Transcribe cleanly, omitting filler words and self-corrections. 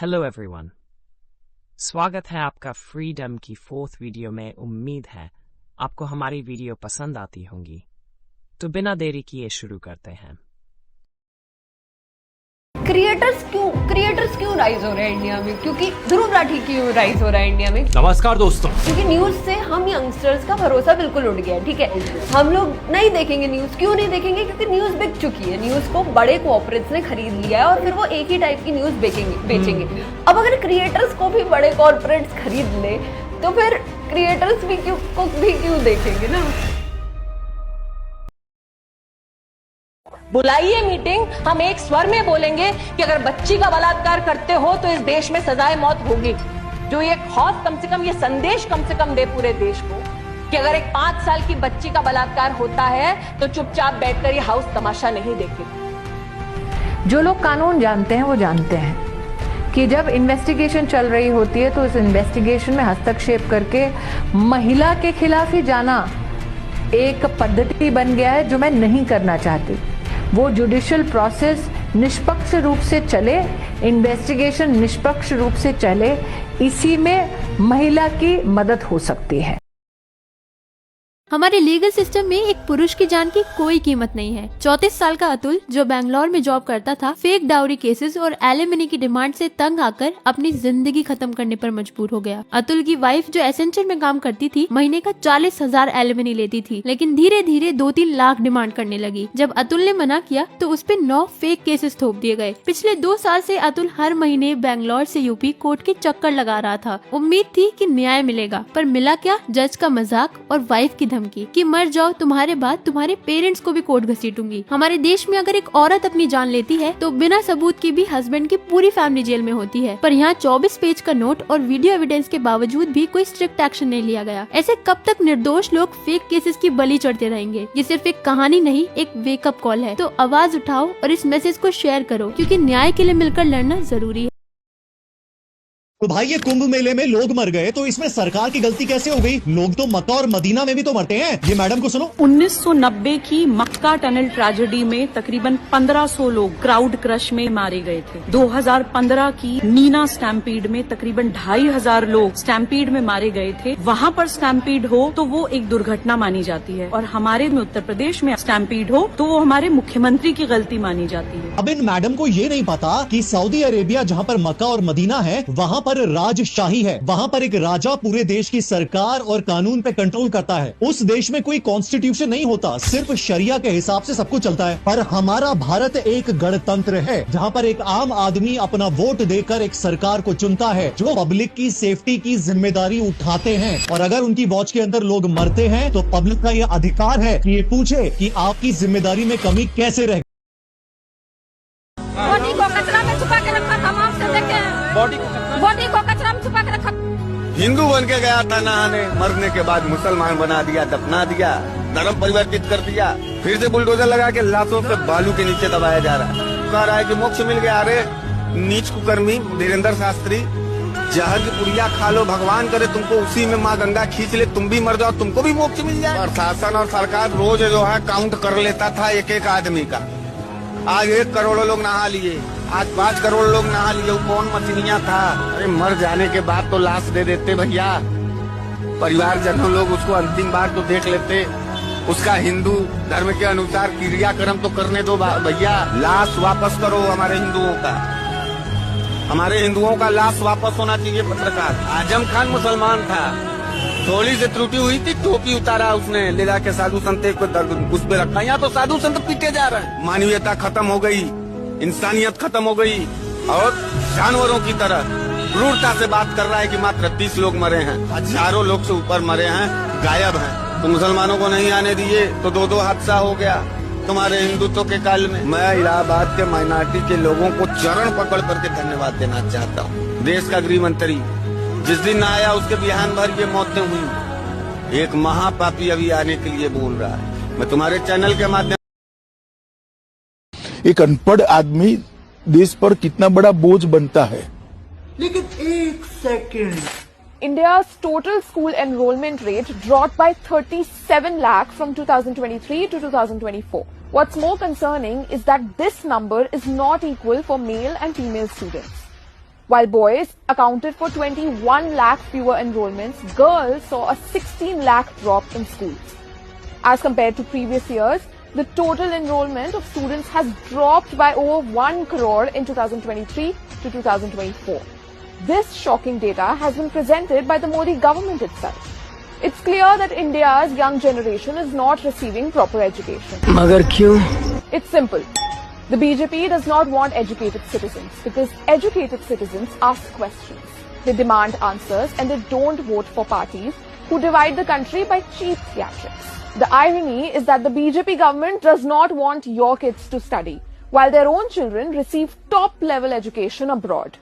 Hello everyone, स्वागत है आपका फ्रीडम की 4th वीडियो में। उम्मीद है आपको हमारी वीडियो पसंद आती होंगी, तो बिना देरी किए शुरू करते हैं। क्रिएटर्स क्यों राइज हो रहे हैं इंडिया में? क्योंकि ध्रुव राठी क्यों राइज हो रहा है इंडिया में? नमस्कार दोस्तों। क्योंकि न्यूज से हम यंगस्टर्स का भरोसा बिल्कुल उठ गया है। ठीक है, हम लोग नहीं देखेंगे न्यूज। क्यों नहीं देखेंगे? क्योंकि न्यूज बिक चुकी है। न्यूज को बड़े कॉर्पोरेट्स ने खरीद लिया है और फिर वो एक ही टाइप की न्यूज बेचेंगे। अब अगर क्रिएटर्स को भी बड़े कॉर्पोरेट्स खरीद ले तो फिर क्रिएटर्स भी क्यों देखेंगे ना। बुलाइए मीटिंग, हम एक स्वर में बोलेंगे कि अगर बच्ची का बलात्कार करते हो तो इस देश में सजाए मौत होगी। जो ये खौफ कम से कम, ये संदेश कम से कम दे पूरे देश को कि अगर एक 5 साल की बच्ची का बलात्कार होता है तो चुपचाप बैठकर ये हाउस तमाशा नहीं देखेगी। जो लोग कानून जानते हैं वो जानते हैं कि जब इन्वेस्टिगेशन चल रही होती है तो उस इन्वेस्टिगेशन में हस्तक्षेप करके महिला के खिलाफ ही जाना एक पद्धति बन गया है, जो मैं नहीं करना चाहती। वो जुडिशियल प्रोसेस निष्पक्ष रूप से चले, इन्वेस्टिगेशन निष्पक्ष रूप से चले, इसी में महिला की मदद हो सकती है। हमारे लीगल सिस्टम में एक पुरुष की जान की कोई कीमत नहीं है। 34 साल का अतुल, जो बैंगलोर में जॉब करता था, फेक डाउरी केसेस और एलिमनी की डिमांड से तंग आकर अपनी जिंदगी खत्म करने पर मजबूर हो गया। अतुल की वाइफ, जो एसेंचर में काम करती थी, महीने का 40,000 एलिमनी लेती थी, लेकिन धीरे धीरे 2-3 लाख डिमांड करने लगी। जब अतुल ने मना किया तो उस पे 9 फेक केसेस थोप दिए गए। पिछले 2 साल से अतुल हर महीने बैंगलोर से यूपी कोर्ट के चक्कर लगा रहा था। उम्मीद थी कि न्याय मिलेगा, पर मिला क्या? जज का मजाक और वाइफ की धमकी कि मर जाओ, तुम्हारे बाद तुम्हारे पेरेंट्स को भी कोर्ट घसीटूंगी। हमारे देश में अगर एक औरत अपनी जान लेती है तो बिना सबूत के भी हस्बैंड की पूरी फैमिली जेल में होती है, पर यहाँ 24 पेज का नोट और वीडियो एविडेंस के बावजूद भी कोई स्ट्रिक्ट एक्शन नहीं लिया गया। ऐसे कब तक निर्दोष लोग फेक केसेस की बलि चढ़ते रहेंगे? ये सिर्फ एक कहानी नहीं, एक वेकअप कॉल है। तो आवाज उठाओ और इस मैसेज को शेयर करो, क्योंकि न्याय के लिए मिलकर लड़ना जरूरी है। तो भाई, ये कुंभ मेले में लोग मर गए तो इसमें सरकार की गलती कैसे हो गई? लोग तो मक्का और मदीना में भी तो मरते हैं। ये मैडम को सुनो। 1990 की मक्का टनल ट्रेजेडी में तकरीबन 1500 लोग क्राउड क्रश में मारे गए थे। 2015 की नीना स्टैम्पीड में तकरीबन 2500 लोग स्टैम्पीड में मारे गए थे। वहाँ पर स्टैम्पीड हो तो वो एक दुर्घटना मानी जाती है, और हमारे में उत्तर प्रदेश में स्टैम्पीड हो तो वो हमारे मुख्यमंत्री की गलती मानी जाती है। अब इन मैडम को ये नहीं पता कि सऊदी अरेबिया, जहाँ पर मक्का और मदीना है, वहाँ पर राजशाही है। वहाँ पर एक राजा पूरे देश की सरकार और कानून पे कंट्रोल करता है। उस देश में कोई कॉन्स्टिट्यूशन नहीं होता, सिर्फ शरिया के हिसाब से सब कुछ चलता है। पर हमारा भारत एक गणतंत्र है, जहाँ पर एक आम आदमी अपना वोट देकर एक सरकार को चुनता है, जो पब्लिक की सेफ्टी की जिम्मेदारी उठाते हैं। और अगर उनकी वॉच के अंदर लोग मरते हैं तो पब्लिक का यह अधिकार है कि ये पूछे कि आपकी जिम्मेदारी में कमी कैसे रहे। बॉडी को कचरा में छुपा के रखा था, माफ से देखे बॉडी को कचरा में छुपा के रखा। हिंदू बन के गया था नहाने, मरने के बाद मुसलमान बना दिया, दफना दिया, धर्म परिवर्तित कर दिया, फिर से बुलडोजर लगा के लाशों से बालू के नीचे दबाया जा रहा है। कह रहा है कि मोक्ष मिल गया। अरे नीच कुकर्मी वीरेंद्र शास्त्री, जहर की पुड़िया खा लो, भगवान करे तुमको उसी में माँ गंगा खींच ले, तुम भी मर जाओ, तुमको भी मोक्ष मिल जाए। प्रशासन और सरकार रोज जो है काउंट कर लेता था एक आदमी का। आज 1 करोड़ लोग नहा लिए, आज 5 करोड़ लोग नहा लिए। वो कौन मछलियाँ था? अरे मर जाने के बाद तो लाश दे देते भैया, परिवारजनों लोग उसको अंतिम बार तो देख लेते। उसका हिंदू धर्म के अनुसार क्रियाक्रम तो करने दो भैया। लाश वापस करो हमारे हिंदुओं का लाश वापस होना चाहिए। पत्रकार आजम खान मुसलमान था, थोड़ी से त्रुटि हुई थी, टोपी उतारा उसने, ले जाके साधु संत को उस पे रखा। यहाँ तो साधु संत पीटे जा रहे हैं। मानवीयता खत्म हो गई, इंसानियत खत्म हो गई, और जानवरों की तरह क्रूरता से बात कर रहा है कि मात्र 30 लोग मरे हैं, हजारों लोग से ऊपर मरे हैं, गायब हैं। तो मुसलमानों को नहीं आने दिए तो 2-2 हादसा हो गया तुम्हारे हिंदुत्व के काल में। मैं इलाहाबाद के माइनॉरिटी के लोगों को चरण पकड़ करके धन्यवाद देना चाहता हूँ। देश का गृह मंत्री जिस दिन आया उसके बिहान भर ये मौतें हुई। एक महापापी अभी आने के लिए बोल रहा है। मैं तुम्हारे चैनल के माध्यम, एक अनपढ़ आदमी देश पर कितना बड़ा बोझ बनता है। लेकिन एक second, India's total school enrollment rate dropped by 37 lakh from 2023 to 2024. What's more concerning is that this number is not equal for male and female students. While boys accounted for 21 lakh fewer enrollments, girls saw a 16 lakh drop in schools. As compared to previous years, the total enrollment of students has dropped by over 1 crore in 2023 to 2024. This shocking data has been presented by the Modi government itself. It's clear that India's young generation is not receiving proper education. Magar kyun? It's simple. The BJP does not want educated citizens because educated citizens ask questions. They demand answers and they don't vote for parties who divide the country by cheap theatrics. The irony is that the BJP government does not want your kids to study, while their own children receive top-level education abroad.